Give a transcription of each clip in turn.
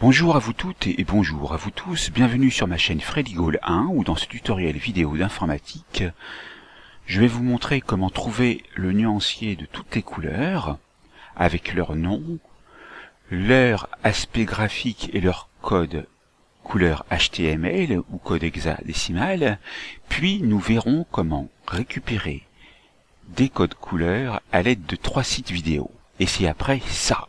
Bonjour à vous toutes et bonjour à vous tous, bienvenue sur ma chaîne Freddy Gall 1 où dans ce tutoriel vidéo d'informatique, je vais vous montrer comment trouver le nuancier de toutes les couleurs avec leur nom, leur aspect graphique et leur code couleur HTML ou code hexadécimal, puis nous verrons comment récupérer des codes couleurs à l'aide de 3 sites vidéo. Et c'est après ça.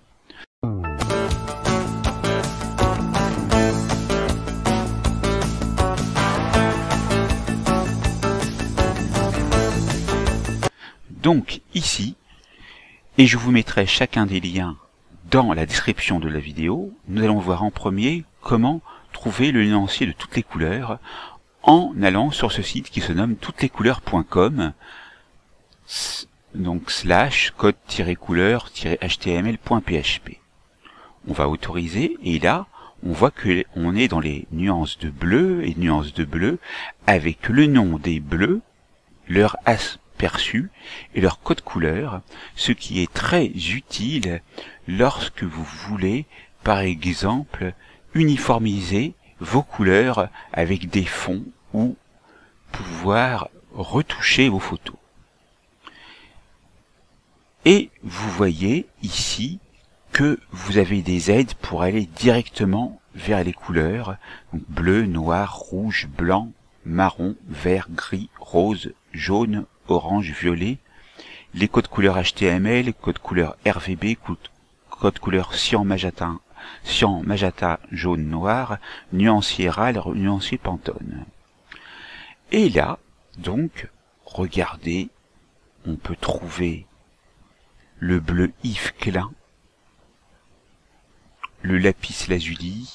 Donc ici, et je vous mettrai chacun des liens dans la description de la vidéo, nous allons voir en premier comment trouver le nuancier de toutes les couleurs en allant sur ce site qui se nomme touteslescouleurs.com, donc /code-couleur-html.php. On va autoriser et là on voit que on est dans les nuances de bleu et nuances de bleu avec le nom des bleus, leur aperçu et leur code couleur, ce qui est très utile lorsque vous voulez par exemple uniformiser vos couleurs avec des fonds ou pouvoir retoucher vos photos. Et vous voyez ici que vous avez des aides pour aller directement vers les couleurs, donc bleu, noir, rouge, blanc, marron, vert, gris, rose, jaune, orange, violet, les codes couleurs HTML, codes couleurs RVB, code couleur cyan, magenta, jaune, noir, nuancier râle, nuancier Pantone. Et là, donc, regardez, on peut trouver le bleu Yves Klein, le lapis lazuli,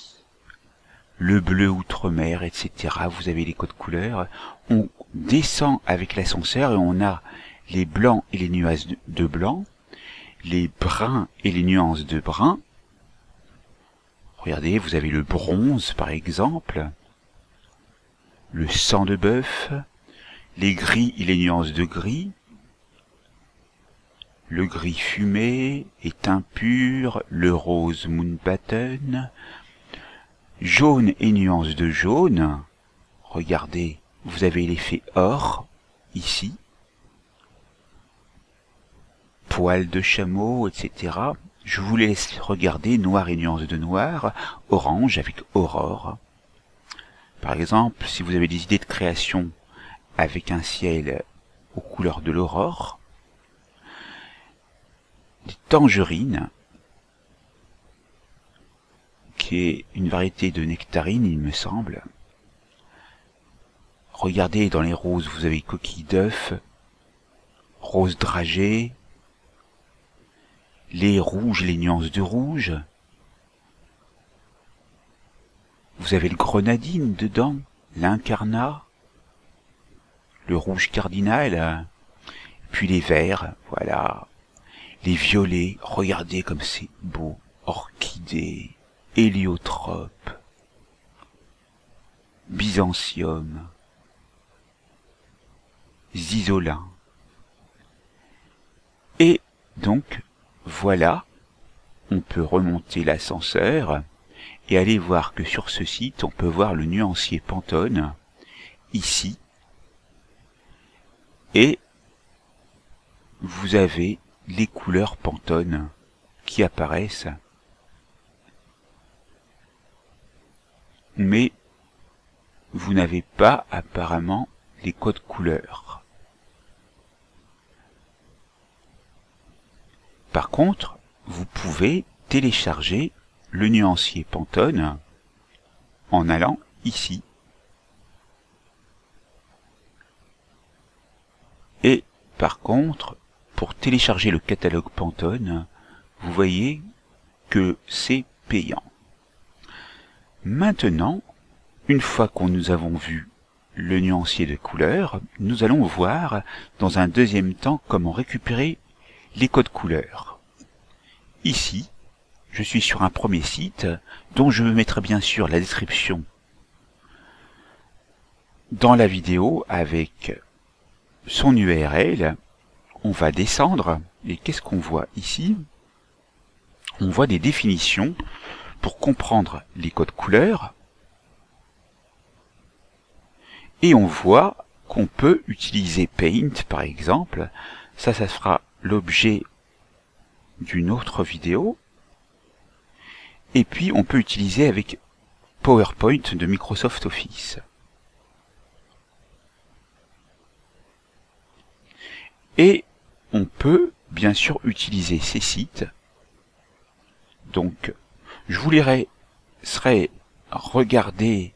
le bleu outre-mer, etc. Vous avez les codes couleurs. On descend avec l'ascenseur et on a les blancs et les nuances de blanc, les bruns et les nuances de brun. Regardez, vous avez le bronze par exemple, le sang de bœuf, les gris et les nuances de gris, le gris fumé, éteint pur, le rose Mountbatten, jaune et nuances de jaune. Regardez, vous avez l'effet or, ici, poil de chameau, etc. Je vous laisse regarder noir et nuances de noir, orange avec aurore. Par exemple, si vous avez des idées de création avec un ciel aux couleurs de l'aurore, des tangerines, qui est une variété de nectarine, il me semble. Regardez, dans les roses, vous avez coquille d'œuf, rose dragée, les rouges, les nuances de rouge. Vous avez le grenadine dedans, l'incarnat, le rouge cardinal, puis les verts, voilà. Les violets, regardez comme c'est beau, orchidée, héliotrope, byzantium, zisolin. Et donc, voilà, on peut remonter l'ascenseur et aller voir que sur ce site, on peut voir le nuancier Pantone, ici, et vous avez les couleurs Pantone qui apparaissent, mais vous n'avez pas apparemment les codes couleurs. Par contre, vous pouvez télécharger le nuancier Pantone en allant ici. Et par contre, pour télécharger le catalogue Pantone, vous voyez que c'est payant. Maintenant, une fois que nous avons vu le nuancier de couleurs, nous allons voir dans un deuxième temps comment récupérer les codes couleurs. Ici, je suis sur un premier site dont je mettrai bien sûr la description dans la vidéo avec son URL. On va descendre et qu'est-ce qu'on voit ici? On voit des définitions pour comprendre les codes couleurs. Et on voit qu'on peut utiliser Paint, par exemple. Ça fera l'objet d'une autre vidéo. Et puis, on peut utiliser avec PowerPoint de Microsoft Office. Et on peut, bien sûr, utiliser ces sites. Donc, je vous laisserai regarder,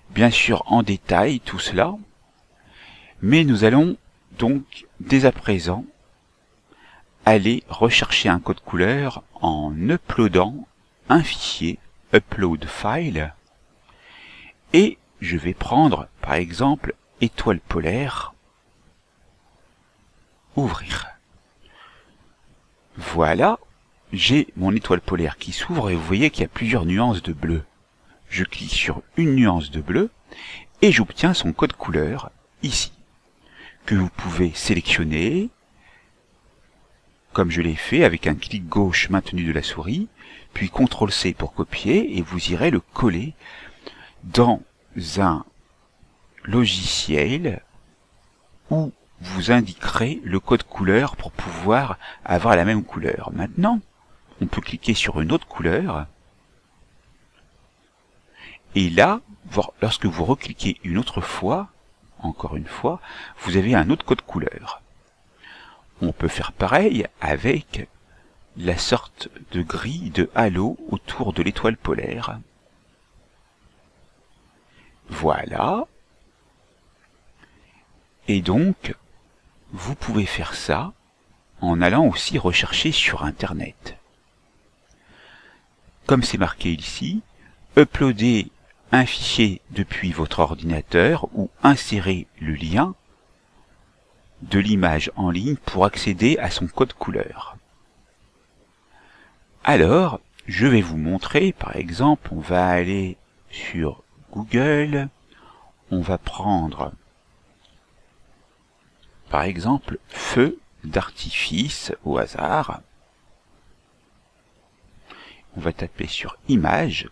bien sûr, en détail tout cela. Mais nous allons donc, dès à présent, aller rechercher un code couleur en uploadant un fichier upload file, et je vais prendre par exemple étoile polaire, ouvrir. Voilà, j'ai mon étoile polaire qui s'ouvre et vous voyez qu'il y a plusieurs nuances de bleu. Je clique sur une nuance de bleu et j'obtiens son code couleur ici, que vous pouvez sélectionner comme je l'ai fait avec un clic gauche maintenu de la souris, puis CTRL-C pour copier, et vous irez le coller dans un logiciel où vous indiquerez le code couleur pour pouvoir avoir la même couleur. Maintenant, on peut cliquer sur une autre couleur, et là, lorsque vous recliquez une autre fois, encore une fois, vous avez un autre code couleur. On peut faire pareil avec la sorte de grille de halo autour de l'étoile polaire. Voilà. Et donc, vous pouvez faire ça en allant aussi rechercher sur Internet. Comme c'est marqué ici, uploader un fichier depuis votre ordinateur ou insérer le lien de l'image en ligne pour accéder à son code couleur. Alors, je vais vous montrer, par exemple, on va aller sur Google, on va prendre, par exemple, feu d'artifice au hasard. On va taper sur image.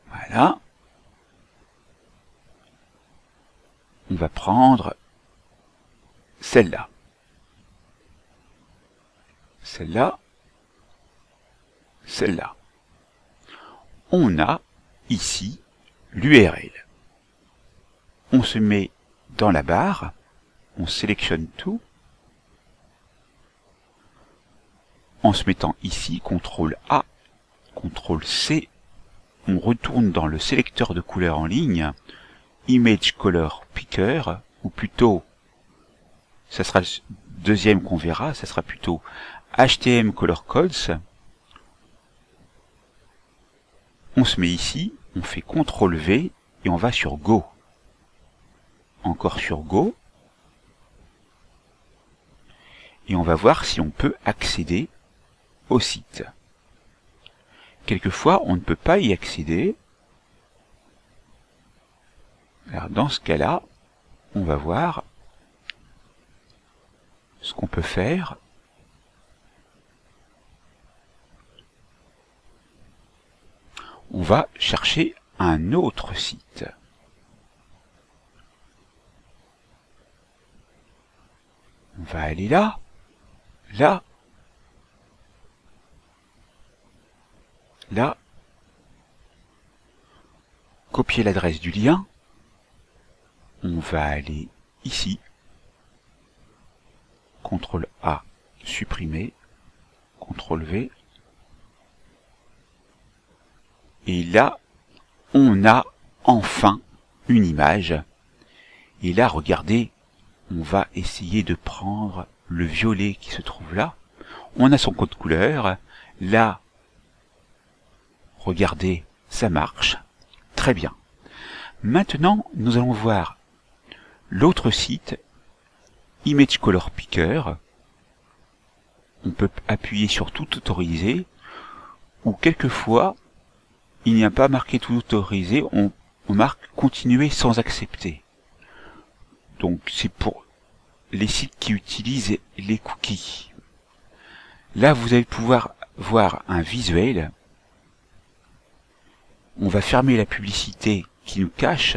Voilà. On va prendre celle-là. Celle-là. Celle-là. On a ici l'URL. On se met dans la barre, on sélectionne tout. En se mettant ici, CTRL-A, CTRL-C, on retourne dans le sélecteur de couleurs en ligne, Image Color Picker, ou plutôt, ça sera le deuxième qu'on verra, ça sera plutôt HTML Color Codes. On se met ici, on fait CTRL-V et on va sur Go. Encore sur Go. Et on va voir si on peut accéder au site. Quelquefois, on ne peut pas y accéder. Alors, dans ce cas-là, on va voir ce qu'on peut faire. On va chercher un autre site. On va aller là, là, là, copier l'adresse du lien. On va aller ici, CTRL-A, supprimer, CTRL-V, et là, on a enfin une image. Et là, regardez, on va essayer de prendre le violet qui se trouve là. On a son code couleur. Là, regardez, ça marche. Très bien. Maintenant, nous allons voir l'autre site, Image Color Picker. On peut appuyer sur tout autoriser, ou quelquefois, il n'y a pas marqué tout autorisé, on marque continuer sans accepter. Donc c'est pour les sites qui utilisent les cookies. Là, vous allez pouvoir voir un visuel, on va fermer la publicité qui nous cache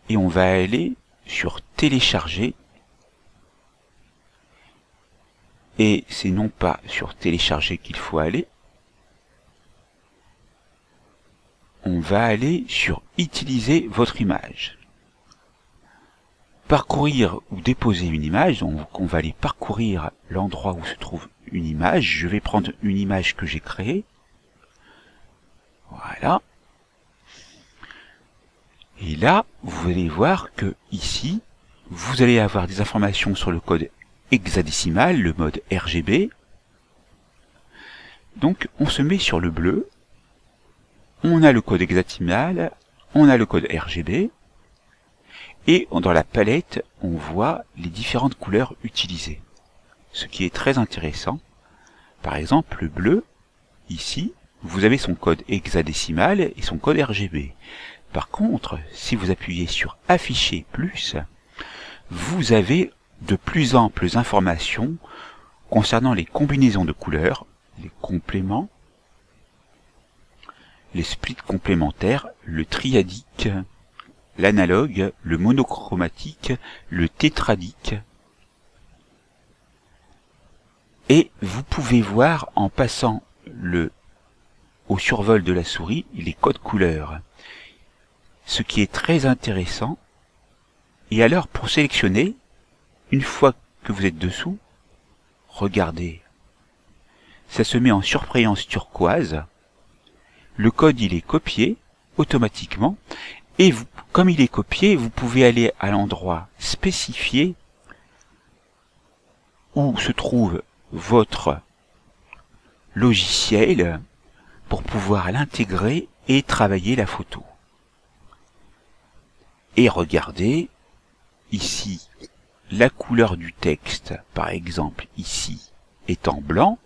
et on va aller sur télécharger. Et c'est non pas sur télécharger qu'il faut aller, on va aller sur utiliser votre image. Parcourir ou déposer une image, donc on va aller parcourir l'endroit où se trouve une image. Je vais prendre une image que j'ai créée. Voilà. Et là, vous allez voir que ici, vous allez avoir des informations sur le code hexadécimal, le mode RGB. Donc on se met sur le bleu, on a le code hexadécimal, on a le code RGB, et dans la palette, on voit les différentes couleurs utilisées. Ce qui est très intéressant. Par exemple, le bleu, ici, vous avez son code hexadécimal et son code RGB. Par contre, si vous appuyez sur Afficher plus, vous avez de plus amples informations concernant les combinaisons de couleurs, les compléments, les splits complémentaires, le triadique, l'analogue, le monochromatique, le tétradique. Et vous pouvez voir en passant au survol de la souris les codes couleurs. Ce qui est très intéressant. Et alors pour sélectionner, une fois que vous êtes dessous, regardez. Ça se met en surbrillance turquoise. Le code il est copié automatiquement. Et vous, comme il est copié, vous pouvez aller à l'endroit spécifié où se trouve votre logiciel pour pouvoir l'intégrer et travailler la photo. Et regardez, ici, la couleur du texte, par exemple ici, est en blanc,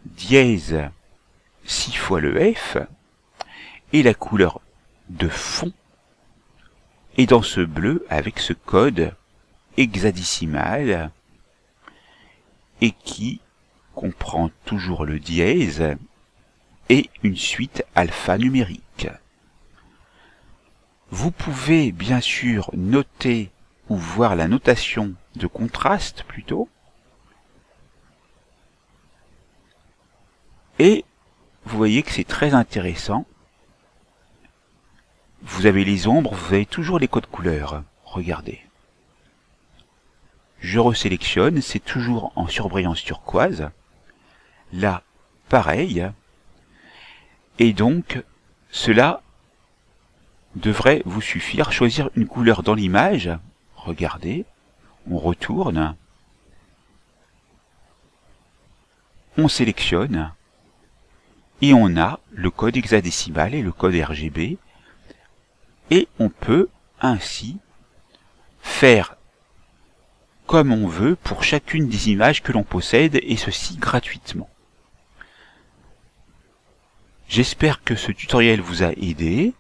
dièse 6 fois le F, et la couleur de fond est dans ce bleu avec ce code hexadécimal et qui comprend toujours le dièse et une suite alphanumérique. Vous pouvez bien sûr noter ou voir la notation de contraste plutôt. Et vous voyez que c'est très intéressant. Vous avez les ombres, vous avez toujours les codes couleurs. Regardez. Je resélectionne, c'est toujours en surbrillance turquoise. Là, pareil. Et donc, cela devrait vous suffire. Choisir une couleur dans l'image. Regardez. On retourne. On sélectionne. Et on a le code hexadécimal et le code RGB. Et on peut ainsi faire comme on veut pour chacune des images que l'on possède, et ceci gratuitement. J'espère que ce tutoriel vous a aidé.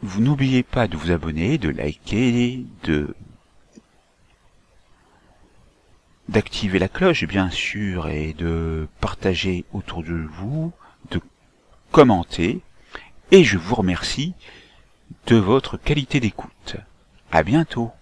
Vous n'oubliez pas de vous abonner, de liker, d'activer la cloche bien sûr, et de partager autour de vous, de commenter, et je vous remercie de votre qualité d'écoute. À bientôt.